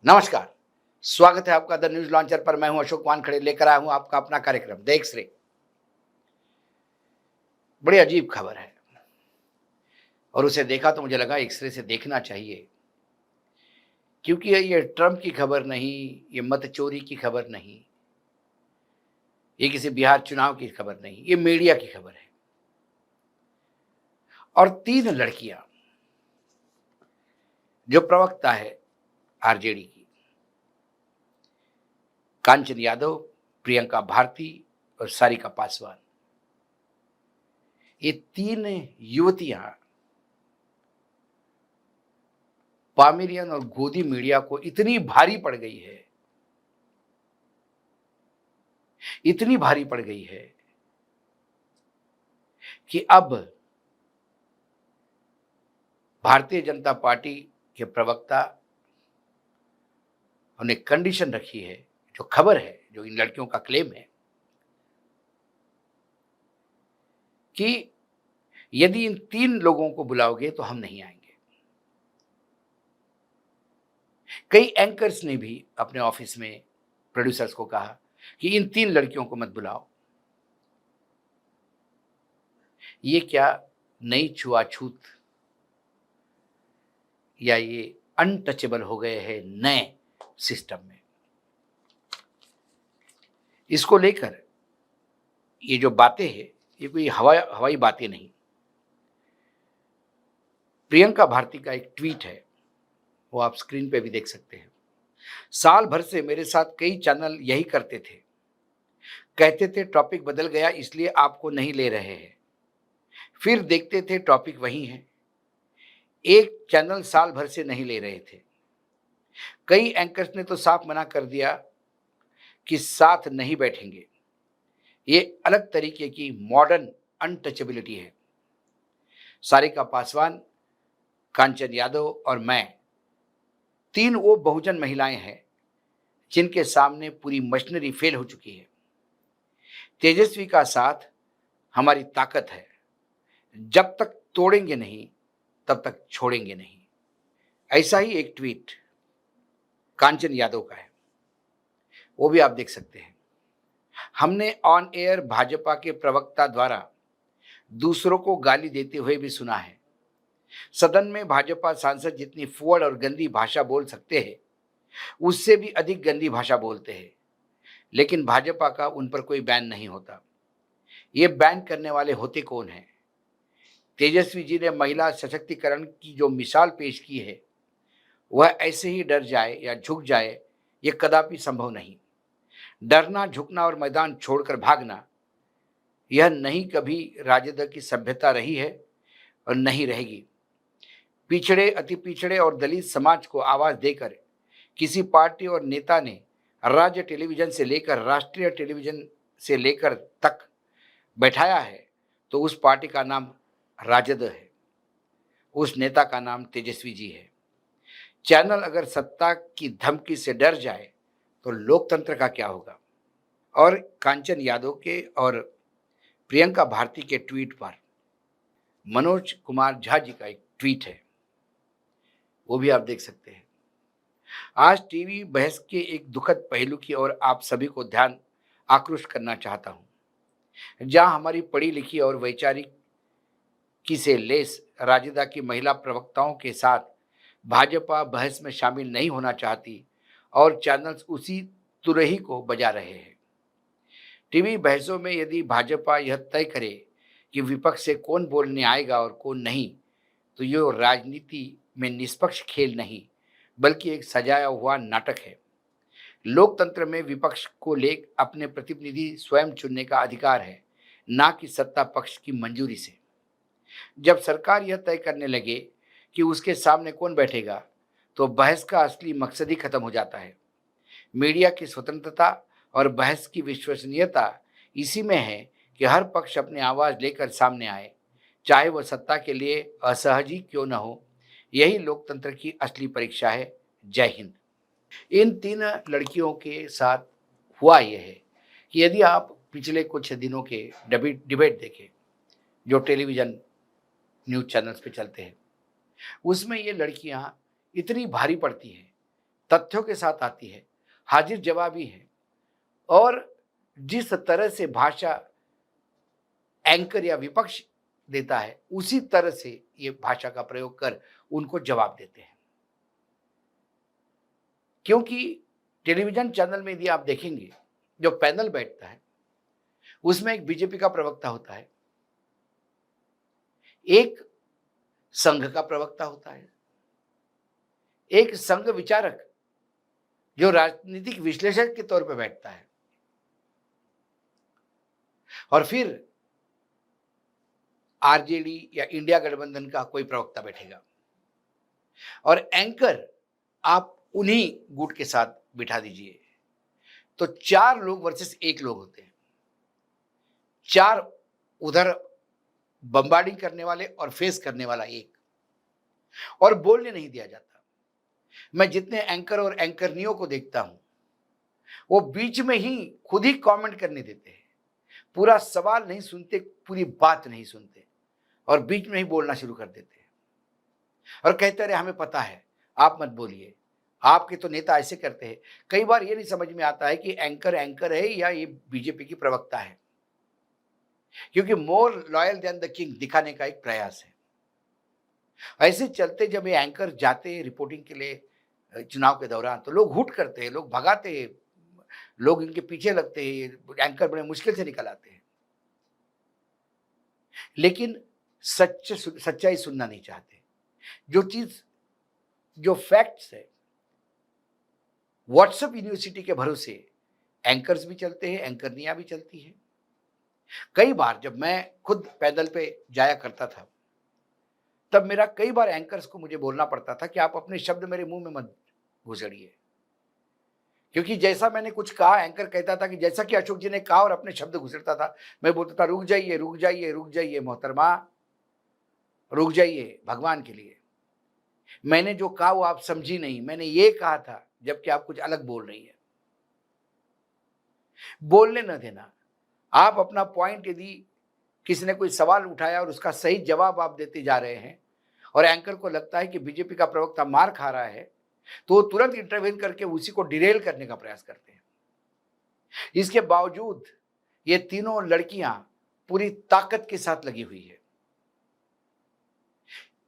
नमस्कार। स्वागत है आपका द न्यूज लॉन्चर पर। मैं हूं अशोक वानखड़े, लेकर आया हूं आपका अपना कार्यक्रम द एक्स-रे। बड़ी अजीब खबर है और उसे देखा तो मुझे लगा एक्स-रे से देखना चाहिए, क्योंकि ये ट्रंप की खबर नहीं, ये मत चोरी की खबर नहीं, ये किसी बिहार चुनाव की खबर नहीं, ये मीडिया की खबर है। और 3 लड़कियां जो प्रवक्ता है आरजेडी की, कांचन यादव, प्रियंका भारती और सारिका पासवान, ये 3 युवतियां पामेरियन और गोदी मीडिया को इतनी भारी पड़ गई है, इतनी भारी पड़ गई है कि अब भारतीय जनता पार्टी के प्रवक्ता ने कंडीशन रखी है। जो खबर है, जो इन लड़कियों का क्लेम है कि यदि इन 3 लोगों को बुलाओगे तो हम नहीं आएंगे। कई एंकर्स ने भी अपने ऑफिस में प्रोड्यूसर्स को कहा कि इन 3 लड़कियों को मत बुलाओ। ये क्या नई छुआछूत या ये अनटचेबल हो गए हैं नए सिस्टम में। इसको लेकर ये जो बातें हैं, ये कोई हवाई बातें नहीं। प्रियंका भारती का एक ट्वीट है, वो आप स्क्रीन पे भी देख सकते हैं। साल भर से मेरे साथ कई चैनल यही करते थे, कहते थे टॉपिक बदल गया इसलिए आपको नहीं ले रहे हैं, फिर देखते थे टॉपिक वही है। एक चैनल साल भर से नहीं ले रहे थे। कई एंकर्स ने तो साफ मना कर दिया कि साथ नहीं बैठेंगे। ये अलग तरीके की मॉडर्न अनटचेबिलिटी है। सारिका पासवान, कांचन यादव और मैं 3 वो बहुजन महिलाएं हैं जिनके सामने पूरी मशीनरी फेल हो चुकी है। तेजस्वी का साथ हमारी ताकत है। जब तक तोड़ेंगे नहीं, तब तक छोड़ेंगे नहीं। ऐसा ही एक ट्वीट कांचन यादव का है, वो भी आप देख सकते हैं। हमने ऑन एयर भाजपा के प्रवक्ता द्वारा दूसरों को गाली देते हुए भी सुना है। सदन में भाजपा सांसद जितनी फुअड़ और गंदी भाषा बोल सकते हैं, उससे भी अधिक गंदी भाषा बोलते हैं, लेकिन भाजपा का उन पर कोई बैन नहीं होता। ये बैन करने वाले होते कौन हैं? तेजस्वी जी ने महिला सशक्तिकरण की जो मिसाल पेश की है, वह ऐसे ही डर जाए या झुक जाए, ये कदापि संभव नहीं। डरना, झुकना और मैदान छोड़कर भागना, यह नहीं कभी राजद की सभ्यता रही है और नहीं रहेगी। पिछड़े, अति पिछड़े और दलित समाज को आवाज देकर किसी पार्टी और नेता ने राज्य टेलीविजन से लेकर राष्ट्रीय टेलीविजन से लेकर तक बैठाया है, तो उस पार्टी का नाम राजद है, उस नेता का नाम तेजस्वी जी है। चैनल अगर सत्ता की धमकी से डर जाए तो लोकतंत्र का क्या होगा? और कांचन यादव के और प्रियंका भारती के ट्वीट पर मनोज कुमार झा जी का एक ट्वीट है, वो भी आप देख सकते हैं। आज टीवी बहस के एक दुखद पहलू की ओर आप सभी को ध्यान आकृष्ट करना चाहता हूं, जहां हमारी पढ़ी लिखी और वैचारिक की से लेस राजदा की महिला प्रवक्ताओं के साथ भाजपा बहस में शामिल नहीं होना चाहती और चैनल्स उसी तुरही को बजा रहे हैं। टीवी बहसों में यदि भाजपा यह तय करे कि विपक्ष से कौन बोलने आएगा और कौन नहीं, तो ये राजनीति में निष्पक्ष खेल नहीं, बल्कि एक सजाया हुआ नाटक है। लोकतंत्र में विपक्ष को ले अपने प्रतिनिधि स्वयं चुनने का अधिकार है, ना कि सत्ता पक्ष की मंजूरी से। जब सरकार यह तय करने लगे कि उसके सामने कौन बैठेगा, तो बहस का असली मकसद ही खत्म हो जाता है। मीडिया की स्वतंत्रता और बहस की विश्वसनीयता इसी में है कि हर पक्ष अपनी आवाज लेकर सामने आए, चाहे वह सत्ता के लिए असहज ही क्यों न हो। यही लोकतंत्र की असली परीक्षा है। जय हिंद। इन 3 लड़कियों के साथ हुआ यह है कि यदि आप पिछले कुछ दिनों के डिबेट देखें, जो टेलीविजन न्यूज़ चैनल्स पे चलते हैं, उसमें ये लड़कियां इतनी भारी पड़ती हैं तथ्यों के साथ आती है, हाजिर जवाबी है और जिस तरह से भाषा एंकर या विपक्ष देता है उसी तरह से ये भाषा का प्रयोग कर उनको जवाब देते हैं। क्योंकि टेलीविजन चैनल में यदि आप देखेंगे, जो पैनल बैठता है उसमें एक बीजेपी का प्रवक्ता होता है, एक संघ का प्रवक्ता होता है, एक संघ विचारक जो राजनीतिक विश्लेषक के तौर पर बैठता है, और फिर आरजेडी या इंडिया गठबंधन का कोई प्रवक्ता बैठेगा, और एंकर आप उन्हीं गुट के साथ बिठा दीजिए तो 4 लोग वर्सेस 1 लोग होते हैं। 4 उधर बम्बार्डिंग करने वाले और फेस करने वाला एक, और बोलने नहीं दिया जाता। मैं जितने एंकर और एंकरनियों को देखता हूं वो बीच में ही खुद ही कमेंट करने देते हैं, पूरा सवाल नहीं सुनते, पूरी बात नहीं सुनते और बीच में ही बोलना शुरू कर देते हैं और कहते रहे हमें पता है, आप मत बोलिए, आपके तो नेता ऐसे करते हैं। कई बार ये नहीं समझ में आता है कि एंकर एंकर है या ये बीजेपी की प्रवक्ता है, क्योंकि more loyal than the king दिखाने का एक प्रयास है। ऐसे चलते जब ये एंकर जाते हैं रिपोर्टिंग के लिए चुनाव के दौरान तो लोग हुट करते हैं, लोग भगाते हैं, लोग इनके पीछे लगते हैं, एंकर बड़े मुश्किल से निकल आते हैं, लेकिन सच्चाई सुनना नहीं चाहते। जो चीज, जो फैक्ट्स है, व्हाट्सएप यूनिवर्सिटी के भरोसे एंकर्स भी चलते हैं, एंकरनियां भी चलती हैं। कई बार जब मैं खुद पैदल पे जाया करता था तब मेरा कई बार एंकर्स को मुझे बोलना पड़ता था कि आप अपने शब्द मेरे मुंह में मत घुसड़िए, क्योंकि जैसा मैंने कुछ कहा एंकर कहता था कि जैसा कि अशोक जी ने कहा और अपने शब्द घुसड़ता था। मैं बोलता था रुक जाइए रुक जाइए रुक जाइए मोहतरमा, रुक जाइए भगवान के लिए, मैंने जो कहा वो आप समझी नहीं, मैंने ये कहा था, जबकि आप कुछ अलग बोल रही है। बोलने न देना। आप अपना पॉइंट, यदि किसी ने कोई सवाल उठाया और उसका सही जवाब आप देते जा रहे हैं और एंकर को लगता है कि बीजेपी का प्रवक्ता मार खा रहा है तो वो तुरंत इंटरवेन करके उसी को डिरेल करने का प्रयास करते हैं। इसके बावजूद ये तीनों लड़कियां पूरी ताकत के साथ लगी हुई है।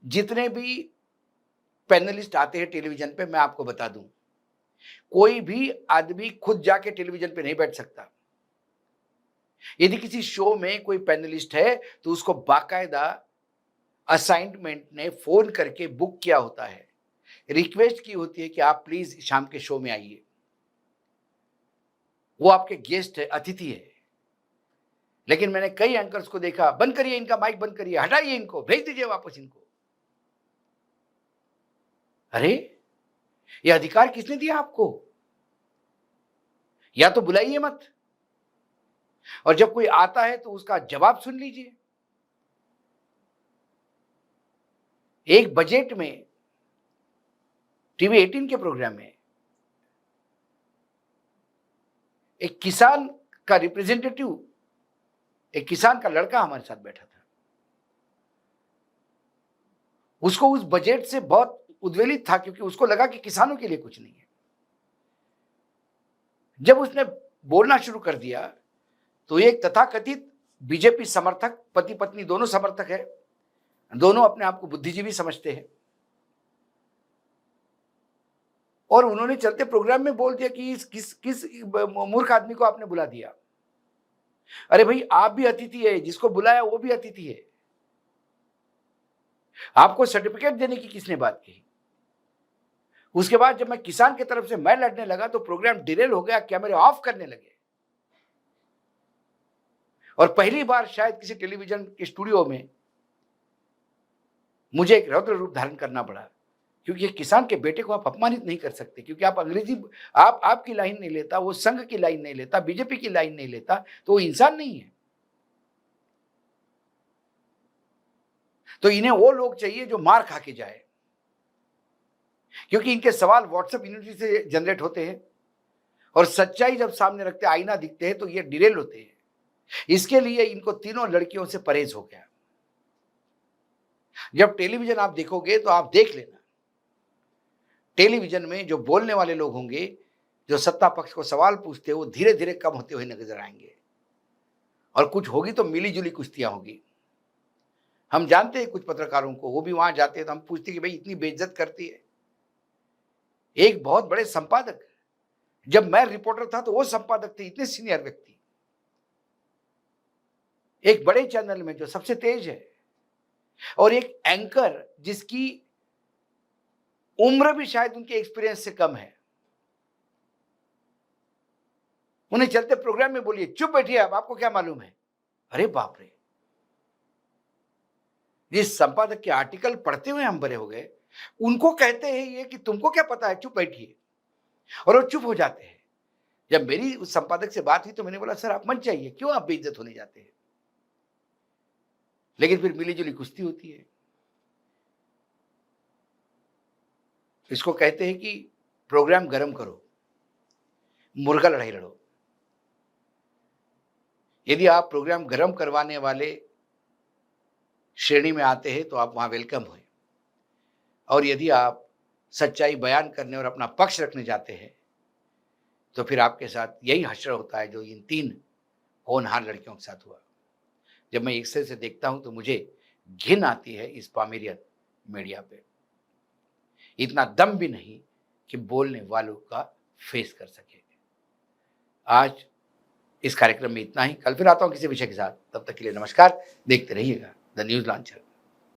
जितने भी पैनलिस्ट आते हैं टेलीविजन पे, मैं आपको बता दूं, कोई भी आदमी खुद जाके टेलीविजन पे नहीं बैठ सकता। यदि किसी शो में कोई पैनलिस्ट है तो उसको बाकायदा असाइनमेंट ने फोन करके बुक किया होता है, रिक्वेस्ट की होती है कि आप प्लीज शाम के शो में आइए। वो आपके गेस्ट है, अतिथि है। लेकिन मैंने कई एंकर्स को देखा, बंद करिए इनका माइक, बंद करिए, हटाइए इनको, भेज दीजिए वापस इनको। अरे ये अधिकार किसने दिया आपको? या तो बुलाइए मत, और जब कोई आता है तो उसका जवाब सुन लीजिए। एक बजट में टीवी 18 के प्रोग्राम में एक किसान का रिप्रेजेंटेटिव, एक किसान का लड़का हमारे साथ बैठा था। उसको उस बजट से बहुत उद्वेलित था क्योंकि उसको लगा कि किसानों के लिए कुछ नहीं है। जब उसने बोलना शुरू कर दिया तो एक तथाकथित बीजेपी समर्थक, पति पत्नी दोनों समर्थक है, दोनों अपने आप को बुद्धिजीवी समझते हैं, और उन्होंने चलते प्रोग्राम में बोल दिया कि किस मूर्ख आदमी को आपने बुला दिया। अरे भाई, आप भी अतिथि है, जिसको बुलाया वो भी अतिथि है। आपको सर्टिफिकेट देने की किसने बात कही? उसके बाद जब मैं किसान की तरफ से मैं लड़ने लगा तो प्रोग्राम डिरेल हो गया, कैमरे ऑफ करने लगे, और पहली बार शायद किसी टेलीविजन के स्टूडियो में मुझे एक रौद्र रूप धारण करना पड़ा, क्योंकि एक किसान के बेटे को आप अपमानित नहीं कर सकते, क्योंकि आप अंग्रेजी, आपकी लाइन नहीं लेता, वो संघ की लाइन नहीं लेता, बीजेपी की लाइन नहीं लेता, तो वो इंसान नहीं है। तो इन्हें वो लोग चाहिए जो मार खा के जाए, क्योंकि इनके सवाल व्हाट्सएप यूनिवर्सिटी से जनरेट होते हैं और सच्चाई जब सामने रखते, आईना दिखते हैं, तो ये डिरेल होते हैं। इसके लिए इनको तीनों लड़कियों से परहेज हो गया। जब टेलीविजन आप देखोगे तो आप देख लेना, टेलीविजन में जो बोलने वाले लोग होंगे, जो सत्ता पक्ष को सवाल पूछते हैं, वो धीरे-धीरे कम होते हुए नज़र आएँगे और कुछ होगी तो मिली-जुली कुश्तियाँ होगी। हम जानते हैं कुछ पत्रकारों को, वो भी वहाँ जाते हैं तो हम पूछते हैं कि भई इतनी बेइज़्ज़त करती है। एक बहुत बड़े संपादक, जब मैं रिपोर्टर था तो वो संपादक थे, इतने सीनियर व्यक्ति। एक बड़े चैनल में जो सबसे तेज है और एक एंकर जिसकी उम्र भी शायद उनके एक्सपीरियंस से कम है। उन्हें चलते प्रोग्राम में बोलिए, चुप बैठिए आप, आपको क्या मालूम है? अरे बाप रे! जिस संपादक के आर्टिकल पढ़ते हुए हम बड़े हो गए, उनको कहते हैं ये कि तुमको क्या पता है, चुप बैठिए, और वो चुप हो जाते हैं। जब मेरी उस संपादक से बात हुई तो मैंने बोला, सर आप मत जाइए, क्यों आप बेइज्जत होने जाते हैं? लेकिन फिर मिली-जुली कुश्ती होती है। इसको कहते हैं कि प्रोग्राम गरम करो, मुर्गा लड़ाई लड़ो। यदि आप प्रोग्राम गरम करवाने वाले श्रेणी में आते हैं तो आप वहाँ वेलकम हैं, और यदि आप सच्चाई बयान करने और अपना पक्ष रखने जाते हैं, तो फिर आपके साथ यही हश्र होता है जो इन 3 होनहार लड़कियों के साथ हुआ। जब मैं एक से देखता हूँ तो मुझे घिन आती है इस पामेरियन मीडिया पे। इतना दम भी नहीं कि बोलने वालों का फेस कर सके। आज इस कार्यक्रम में इतना ही, कल फिर आता हूँ किसी विषय के साथ। तब तक के लिए नमस्कार, देखते रहिएगा द न्यूज़ लॉन्चर।